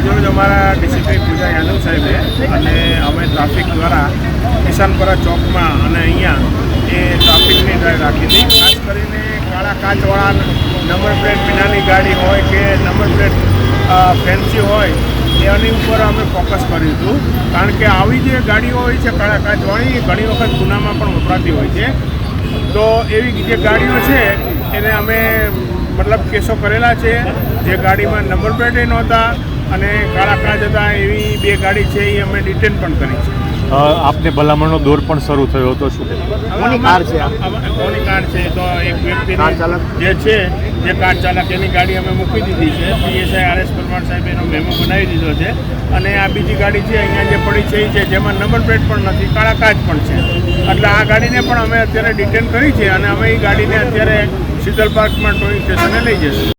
આજરોજ અમારા ડીસીપી પૂજા યાદવ સાહેબે અને અમે ટ્રાફિક દ્વારા કિસાનપરા ચોકમાં અને અહીંયા એ ટ્રાફિકની ડ્રાઈવ રાખી હતી. ખાસ કરીને કાળા કાચવાળા નંબર પ્લેટ વિનાની ગાડી હોય કે નંબર પ્લેટ ફેન્સી હોય એની ઉપર અમે ફોકસ કર્યું હતું. કારણ કે આવી જે ગાડીઓ હોય છે કાળા કાચવાળી એ ઘણી વખત ગુનામાં પણ વપરાતી હોય છે. તો એવી જે ગાડીઓ છે એને અમે મતલબ કેસો કરેલા છે. જે ગાડીમાં નંબર પ્લેટ નહોતા અને કાળા કાચ હતા એવી 2 ગાડી છે એ અમે ડિટેન પણ કરી છે. આપને ભલામણનો દોર પણ શરૂ થયો હતો શું? કોની કાર છે? કોની કાર છે? તો એક વ્યક્તિની જે છે જે કાર ચાલક એની ગાડી અમે મૂકી દીધી છે. પીએસઆઈ આર એસ પરમાર સાહેબ એનો મેમો બનાવી દીધો છે. અને આ બીજી ગાડી છે અહીંયા જે પડી છે એ છે જેમાં નંબર પ્લેટ પણ નથી, કાળા કાચ પણ છે. એટલે આ ગાડીને પણ અમે અત્યારે ડિટેન કરી છે અને અમે એ ગાડીને અત્યારે શીતલ પાર્કમાં ટોઈંગ સ્ટેશને લઈ જઈશું.